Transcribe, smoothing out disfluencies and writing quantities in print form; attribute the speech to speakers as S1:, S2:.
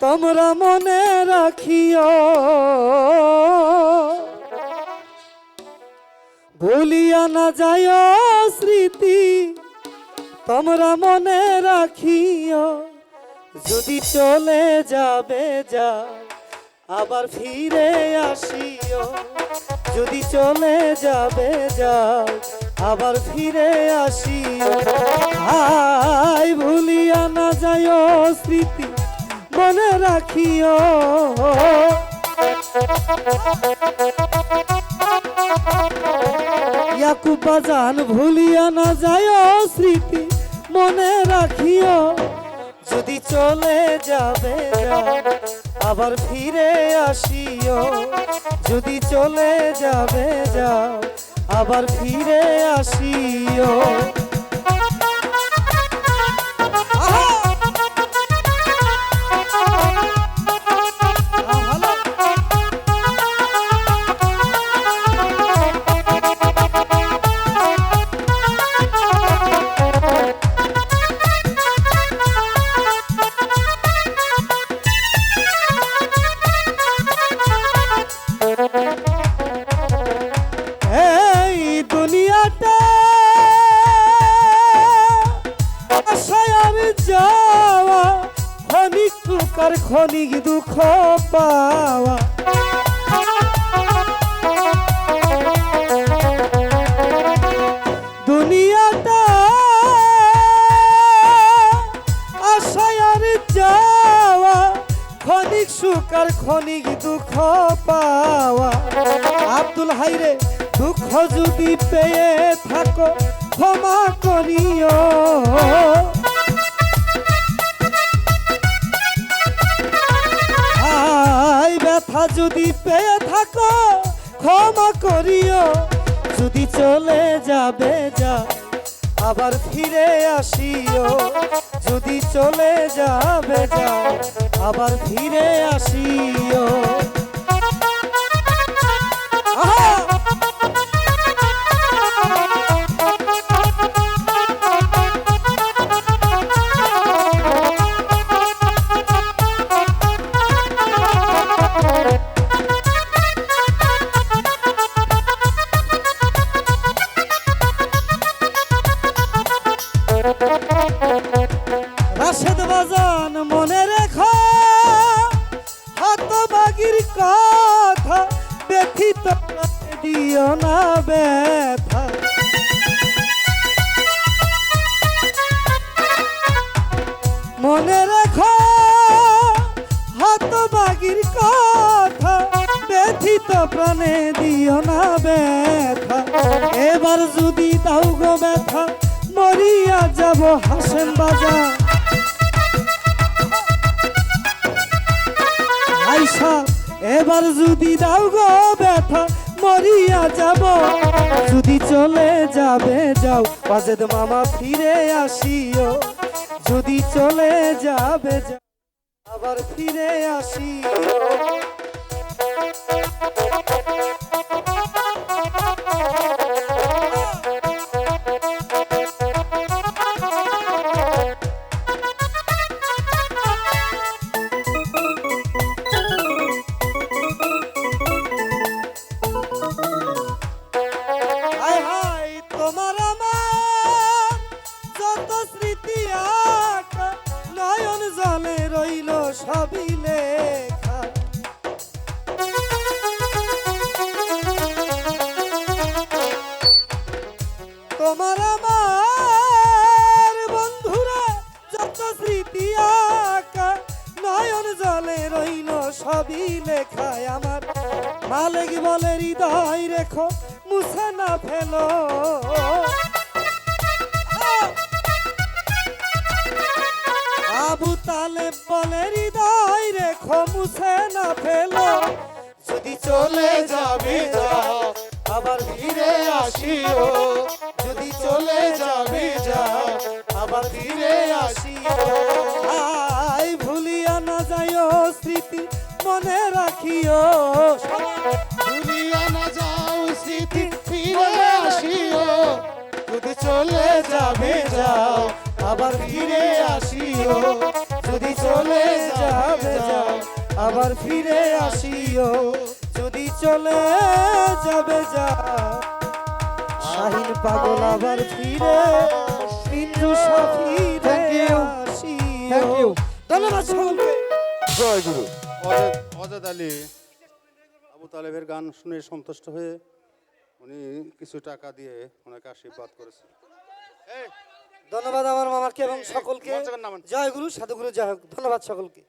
S1: তোমরা মনে রাখিও, ভুলিয়া না যায় স্মৃতি, তোমরা মনে রাখিও। যদি চলে যাবে যাও, আবার ফিরে আসিও। যদি চলে যাবে যাও, আবার ফিরে আসিও। হাই ভুলিয়া না যায় স্মৃতি, মনে রাখিও। ইয়াকুব বাজান ভুলিয়া না যায় স্মৃতি, মনে রাখিও। যদি চলে যাবে যাও, আবার ফিরে আসিও। যদি চলে যাবে যাও, আবার ফিরে আসিও। ক্ষণিক দুঃখ পাওয়া, দুনিয়াটা আশায় আর যাওয়া, ক্ষণিক সুখ আর ক্ষণিক দুঃখ পাওয়া। আব্দুল হাইরে দুঃখ যদি পেয়ে থাকো ক্ষমা করিও। ব্যথা যদি পেয়ে থাকো ক্ষমা করিও। যদি চলে যাবে যাও, আবার ফিরে আসিও। যদি চলে যাবে যাও, আবার ফিরে আসিও। রাশেদ বাজান মনে রেখো হতভাগীর কথা, ব্যথিত দিও না ব্যথা। মনে রেখো হতভাগীর কথা, ব্যথিত প্রাণে দিও না ব্যথা। এবার যদি দাও গো ব্যথা, মরিয়া যাব হাসেম বাজার। আইসা এবার যদি দাও গো ব্যথা, মরিয়া যাব। যদি চলে যাবে যাও, ওয়াজেদ মামা ফিরে আসিও। যদি চলে যাবে যাও, আবার ফিরে আসিও। সবই লেখা তোমার আমার বন্ধুরা, যত স্মৃতি আঁকা নয়ন জলে রইল সবই লেখায়। আমার মালিক বলে হৃদয় রেখো, মুছে না ফেলো। আবু তালেব বলে হৃদয় রেখো, মুছে না ফেলো। যদি চলে যাবে যাও, আবার ফিরে আসিও। যদি চলে যাবে যাও, আবার ফিরে আসিও। আই ভুলিয়া না যায় স্মৃতি, মনে রাখিও। ভুলিয়া না যাও স্মৃতি, ফিরে আসিও। যদি চলে যাবে যাও, আবার ফিরে আসিও। যদি চলে যাবে যাও, আবার ফিরে আসিও যদি চলে যাবে যা শাহিন পাগল আবার ফিরে বিন্দু সাফিরে আসিও।
S2: Thank you.
S1: ধন্যবাদ সকলকে।
S3: জয় গুরু।
S4: অজাদ আলী আবু তালেবের গান শুনে সন্তুষ্ট হয়ে উনি কিছু টাকা দিয়ে ওনাকে আশীর্বাদ করেছেন।
S1: ধন্যবাদ আমার মামাকে এবং সকলকে।
S4: মঞ্চের নামান।
S1: জয় গুরু সাধুগুরু জয় হোক। ধন্যবাদ সকলকে।